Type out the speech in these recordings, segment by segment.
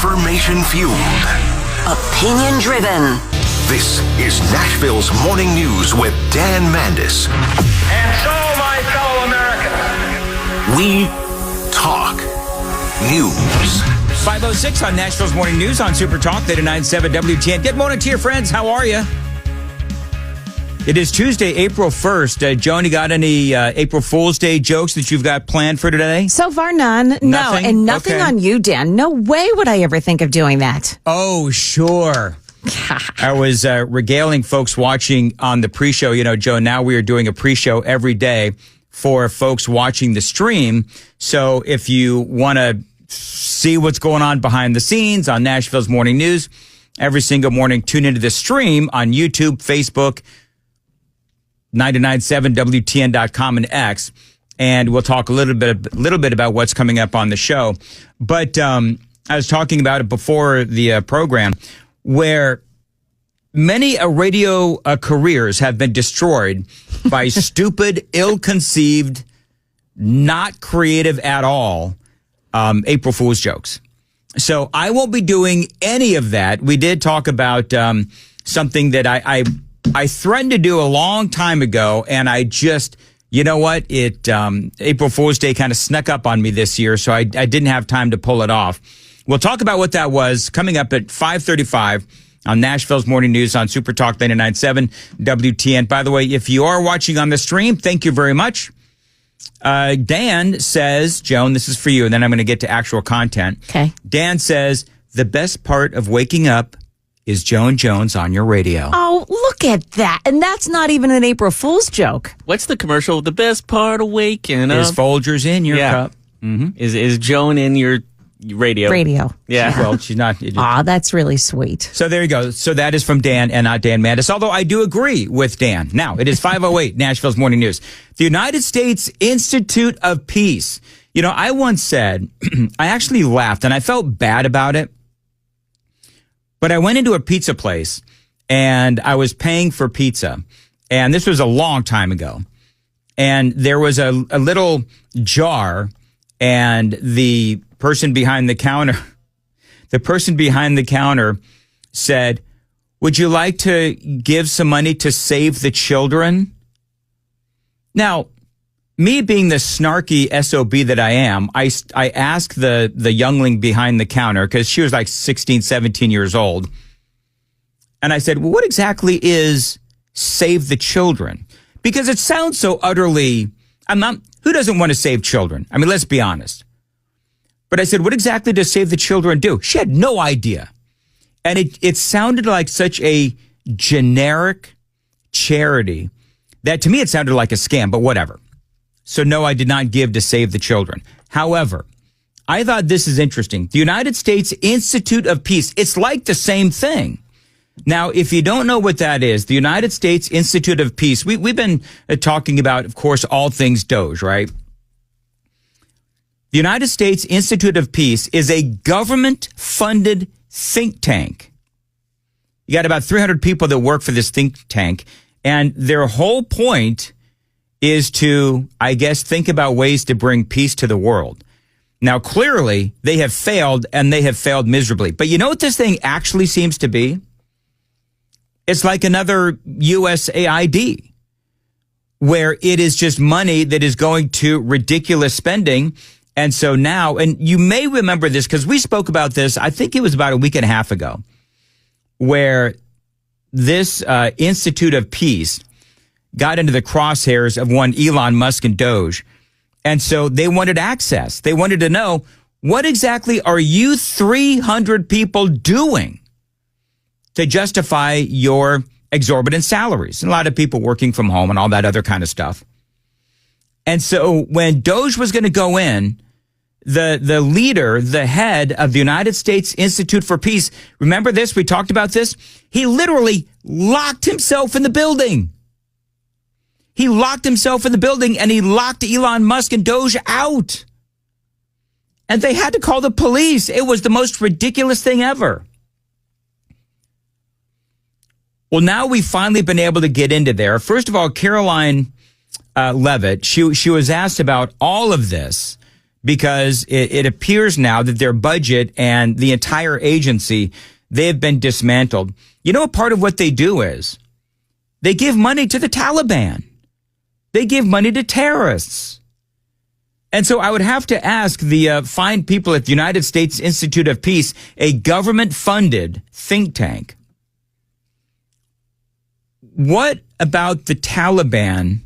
Information-fueled. Opinion-driven. This is Nashville's Morning News with Dan Mandis. And so, my fellow Americans, we talk news. 5:06 on Nashville's Morning News on Super Talk 89.7 WTN. Good morning to your friends. How are you? It is Tuesday, April 1st. Joan, you got any April Fool's Day jokes that you've got planned for today? So far, none. No, and nothing on you, Dan. No way would I ever think of doing that. Oh, sure. I was regaling folks watching on the pre-show. You know, Joe, now we are doing a pre-show every day for folks watching the stream. So if you want to see what's going on behind the scenes on Nashville's Morning News, every single morning, tune into the stream on YouTube, Facebook, 997WTN.com and X, and we'll talk a little bit about what's coming up on the show. But I was talking about it before the program, where many radio careers have been destroyed by stupid, ill-conceived, not creative at all April Fool's jokes. So I won't be doing any of that. We did talk about something that I threatened to do a long time ago, and I just, you know what? April Fool's Day kind of snuck up on me this year, so I didn't have time to pull it off. We'll talk about what that was coming up at 5:35 on Nashville's Morning News on Super Talk 99.7 WTN. By the way, if you are watching on the stream, thank you very much. Dan says, Joan, this is for you, and then I'm going to get to actual content. Okay. Dan says, the best part of waking up is Joan Jones on your radio. Oh, look at that. And that's not even an April Fool's joke. What's the commercial? The best part of waking up is Folgers in your cup. Mm-hmm. Is Joan in your radio? Yeah. Well, she's not. Aw, that's really sweet. So there you go. So that is from Dan and not Dan Mandis, although I do agree with Dan. Now, it is 5:08, Nashville's Morning News. The United States Institute of Peace. You know, I once said, I actually laughed and I felt bad about it. But I went into a pizza place and I was paying for pizza. And this was a long time ago. And there was a little jar, and the person behind the counter said, "Would you like to give some money to save the children?" Now, me being the snarky SOB that I am, I asked the youngling behind the counter, because she was like 16, 17 years old. And I said, well, what exactly is save the children? Because it sounds so utterly, who doesn't want to save children? I mean, let's be honest. But I said, what exactly does save the children do? She had no idea. And it sounded like such a generic charity that to me it sounded like a scam, but whatever. So no, I did not give to save the children. However, I thought this is interesting. The United States Institute of Peace, it's like the same thing. Now, if you don't know what that is, the United States Institute of Peace, we've been talking about, of course, all things Doge, right? The United States Institute of Peace is a government-funded think tank. You got about 300 people that work for this think tank, and their whole point is to, I guess, think about ways to bring peace to the world. Now, clearly, they have failed, and they have failed miserably. But you know what this thing actually seems to be? It's like another USAID, where it is just money that is going to ridiculous spending. And so now, and you may remember this, because we spoke about this, I think it was about a week and a half ago, where this Institute of Peace got into the crosshairs of one Elon Musk and Doge. And so they wanted access. They wanted to know, what exactly are you 300 people doing to justify your exorbitant salaries? And a lot of people working from home and all that other kind of stuff. And so when Doge was going to go in, the leader, the head of the United States Institute for Peace, remember this? We talked about this. He literally locked himself in the building. He locked himself in the building, and he locked Elon Musk and Doge out. And they had to call the police. It was the most ridiculous thing ever. Well, now we've finally been able to get into there. First of all, Caroline Levitt, she was asked about all of this. because it appears now that their budget and the entire agency, they have been dismantled. You know, part of what they do is they give money to the Taliban. They give money to terrorists. And so I would have to ask the fine people at the United States Institute of Peace, a government-funded think tank, what about the Taliban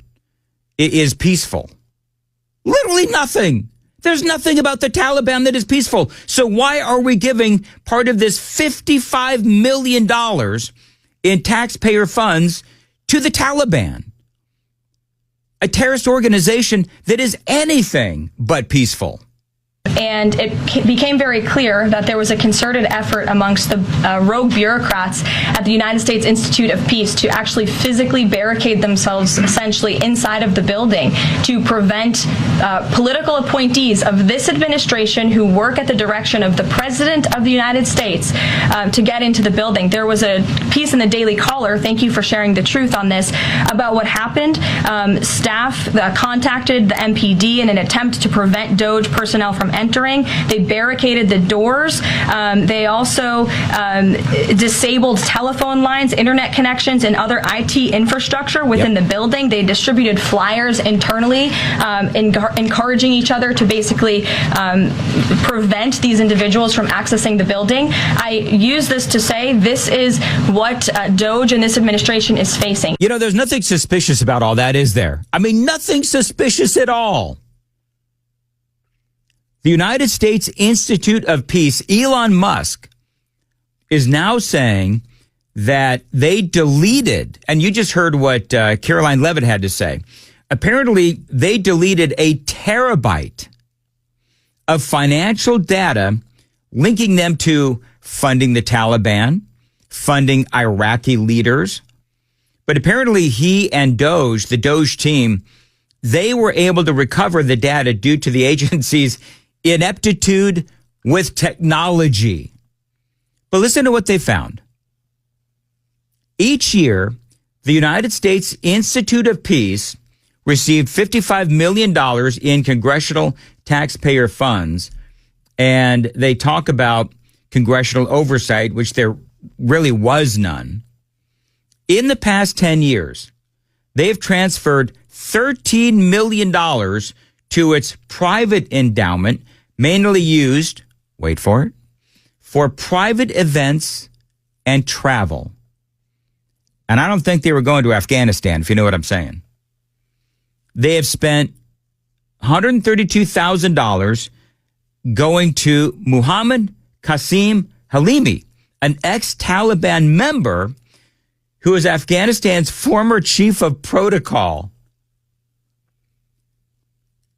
is peaceful? Literally nothing. There's nothing about the Taliban that is peaceful. So why are we giving part of this $55 million in taxpayer funds to the Taliban? A terrorist organization that is anything but peaceful. And it became very clear that there was a concerted effort amongst the rogue bureaucrats at the United States Institute of Peace to actually physically barricade themselves essentially inside of the building to prevent political appointees of this administration who work at the direction of the President of the United States to get into the building. There was a piece in the Daily Caller, thank you for sharing the truth on this, about what happened. Staff contacted the MPD in an attempt to prevent DOJ personnel from entering. They barricaded the doors. They also disabled telephone lines, internet connections, and other IT infrastructure within the building. They distributed flyers internally, encouraging each other to basically prevent these individuals from accessing the building. I use this to say this is what DOJ and this administration is facing. You know, there's nothing suspicious about all that, is there? I mean, nothing suspicious at all. The United States Institute of Peace, Elon Musk, is now saying that they deleted, and you just heard what Caroline Levitt had to say. Apparently, they deleted a terabyte of financial data linking them to funding the Taliban, funding Iraqi leaders. But apparently he and DOJ, the DOJ team, they were able to recover the data due to the agency's ineptitude with technology. But listen to what they found. Each year, the United States Institute of Peace received $55 million in congressional taxpayer funds, and they talk about congressional oversight, which there really was none. In the past 10 years, they have transferred $13 million to its private endowment, mainly used, wait for it, for private events and travel. And I don't think they were going to Afghanistan, if you know what I'm saying. They have spent $132,000 going to Muhammad Qasim Halimi, an ex-Taliban member who is Afghanistan's former chief of protocol.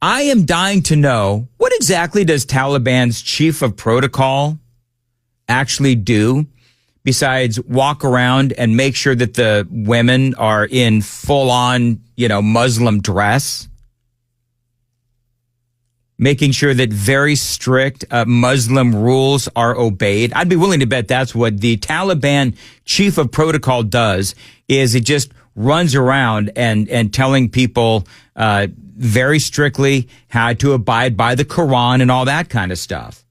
I am dying to know, what exactly does Taliban's chief of protocol actually do besides walk around and make sure that the women are in full-on, Muslim dress? Making sure that very strict Muslim rules are obeyed. I'd be willing to bet that's what the Taliban chief of protocol does, is it just runs around and telling people very strictly how to abide by the Quran and all that kind of stuff.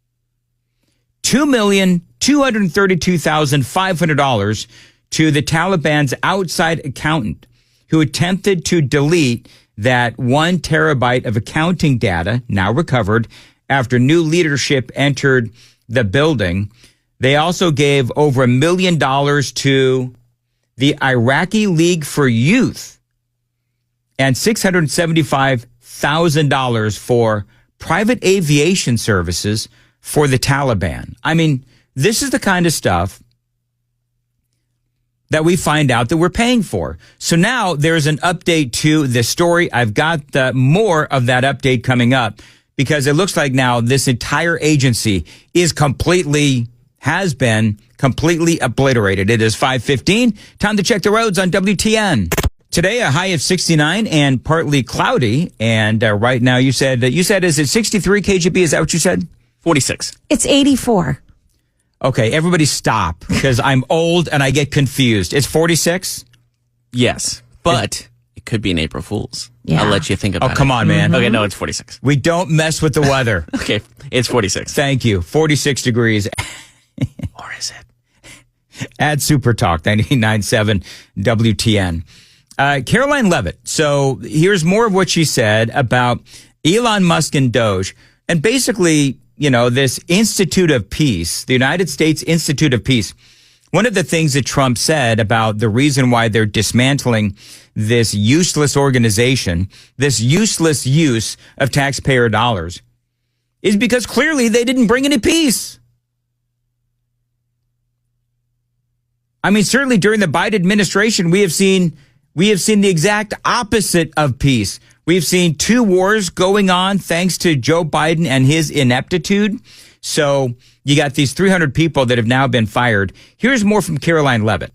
$2,232,500 to the Taliban's outside accountant who attempted to delete that 1 terabyte of accounting data, now recovered, after new leadership entered the building. They also gave over $1 million to the Iraqi League for Youth and $675,000 for private aviation services for the Taliban. I mean, this is the kind of stuff that we find out that we're paying for. So now there's an update to this story. I've got more of that update coming up, because it looks like now this entire agency has been completely obliterated. It is 5:15. Time to check the roads on WTN. Today, a high of 69 and partly cloudy. And right now, you said, is it 63 KGB? Is that what you said? 46. It's 84. Okay, everybody stop, because I'm old and I get confused. It's 46? Yes, but It could be an April Fool's. Yeah. I'll let you think about it. Oh, come on, man. Okay, no, it's 46. We don't mess with the weather. Okay, it's 46. Thank you. 46 degrees. Or is it? At Super Talk 99.7 WTN. Caroline Leavitt. So here's more of what she said about Elon Musk and Doge. And basically, this Institute of Peace, the United States Institute of Peace, one of the things that Trump said about the reason why they're dismantling this useless organization, this useless use of taxpayer dollars, is because clearly they didn't bring any peace. I mean, certainly during the Biden administration, we have seen the exact opposite of peace. We've seen 2 wars going on thanks to Joe Biden and his ineptitude. So you got these 300 people that have now been fired. Here's more from Caroline Leavitt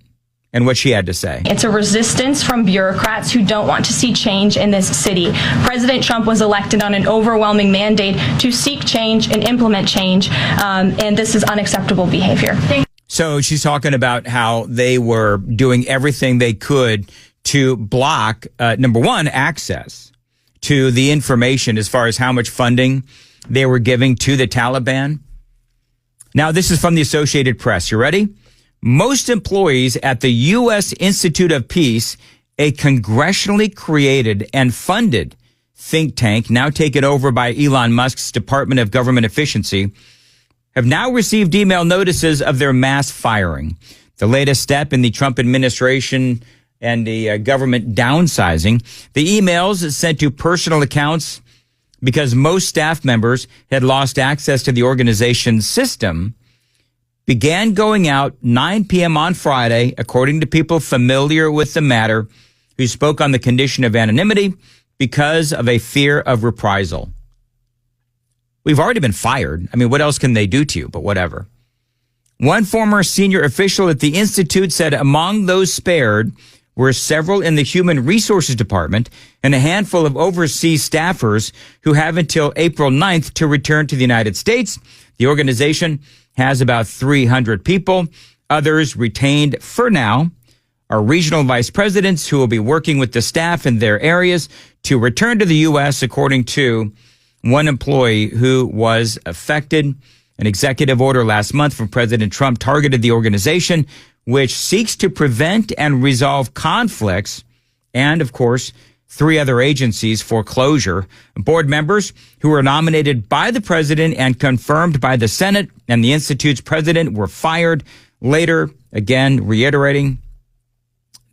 and what she had to say. It's a resistance from bureaucrats who don't want to see change in this city. President Trump was elected on an overwhelming mandate to seek change and implement change, and this is unacceptable behavior. So she's talking about how they were doing everything they could to block, number one, access to the information as far as how much funding they were giving to the Taliban. Now, this is from the Associated Press. You ready? Most employees at the U.S. Institute of Peace, a congressionally created and funded think tank now taken over by Elon Musk's Department of Government Efficiency, have now received email notices of their mass firing. The latest step in the Trump administration and the government downsizing. The emails sent to personal accounts because most staff members had lost access to the organization's system began going out 9 p.m. on Friday, according to people familiar with the matter who spoke on the condition of anonymity because of a fear of reprisal. We've already been fired. I mean, what else can they do to you? But whatever. One former senior official at the Institute said among those spared were several in the Human Resources Department and a handful of overseas staffers who have until April 9th to return to the United States. The organization has about 300 people. Others retained for now are regional vice presidents who will be working with the staff in their areas to return to the U.S., according to one employee who was affected. An executive order last month from President Trump targeted the organization, which seeks to prevent and resolve conflicts, and, of course, 3 other agencies for closure. Board members who were nominated by the president and confirmed by the Senate and the Institute's president were fired. Later, again, reiterating,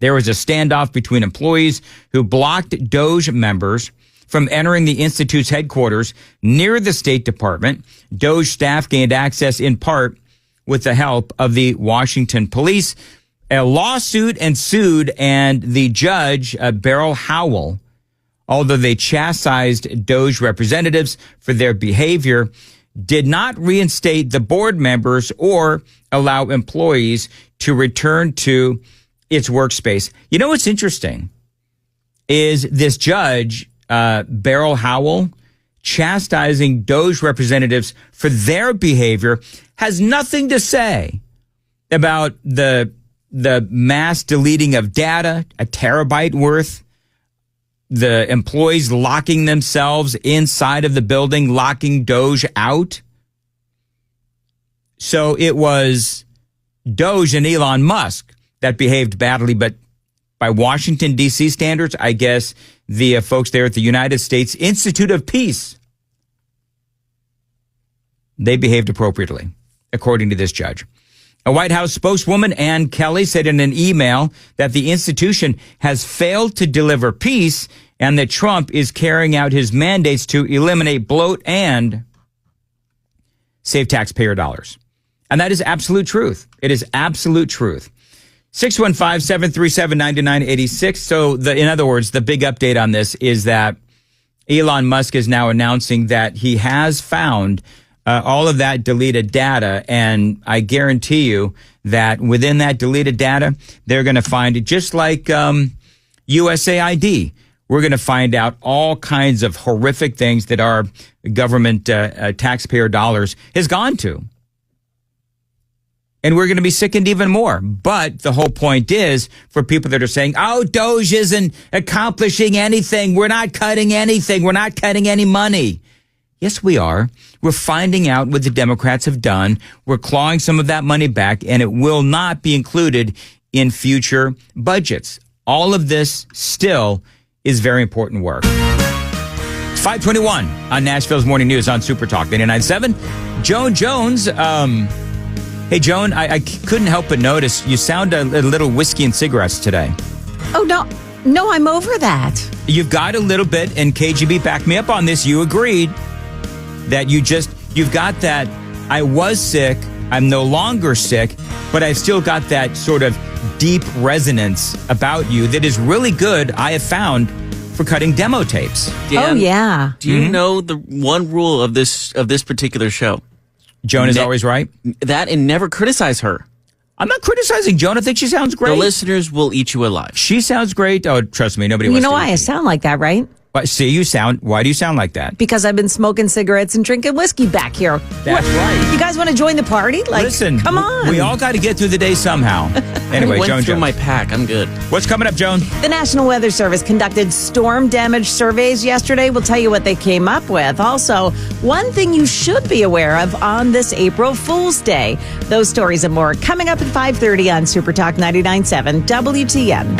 there was a standoff between employees who blocked Doge members from entering the Institute's headquarters near the State Department. Doge staff gained access in part with the help of the Washington police. A lawsuit ensued, and the judge, Beryl Howell, although they chastised Doge representatives for their behavior, did not reinstate the board members or allow employees to return to its workspace. You know what's interesting is this judge, Beryl Howell, chastising Doge representatives for their behavior, has nothing to say about the mass deleting of data, a terabyte worth, the employees locking themselves inside of the building, locking Doge out. So it was Doge and Elon Musk that behaved badly, but by Washington, D.C. standards, I guess the folks there at the United States Institute of Peace, they behaved appropriately, according to this judge. A White House spokeswoman, Ann Kelly, said in an email that the institution has failed to deliver peace and that Trump is carrying out his mandates to eliminate bloat and save taxpayer dollars. And that is absolute truth. It is absolute truth. 615-737-9986. So in other words, the big update on this is that Elon Musk is now announcing that he has found all of that deleted data. And I guarantee you that within that deleted data, they're going to find it just like USAID. We're going to find out all kinds of horrific things that our government taxpayer dollars has gone to. And we're going to be sickened even more. But the whole point is for people that are saying, oh, Doge isn't accomplishing anything. We're not cutting anything. We're not cutting any money. Yes, we are. We're finding out what the Democrats have done. We're clawing some of that money back, and it will not be included in future budgets. All of this still is very important work. 521 on Nashville's Morning News on Super Talk 89.7. Joan Jones, hey, Joan, I couldn't help but notice you sound a little whiskey and cigarettes today. Oh, no, I'm over that. You've got a little bit, and KGB backed me up on this. You agreed that you've got that, I was sick, I'm no longer sick, but I've still got that sort of deep resonance about you that is really good, I have found, for cutting demo tapes. Dan, oh, yeah. Do you know the one rule of this particular show? Joan is always right? That and never criticize her. I'm not criticizing Joan. I think she sounds great. The listeners will eat you alive. She sounds great. Oh, trust me, nobody You wants know to why I sound like that, right? Why do you sound like that? Because I've been smoking cigarettes and drinking whiskey back here. That's right. You guys want to join the party? Like, listen, come on. We all got to get through the day somehow. Anyway, I went Joan through Jones. my pack. I'm good. What's coming up, Joan? The National Weather Service conducted storm damage surveys yesterday. We'll tell you what they came up with. Also, one thing you should be aware of on this April Fool's Day. Those stories and more coming up at 5:30 on Super Talk 99.7 WTN.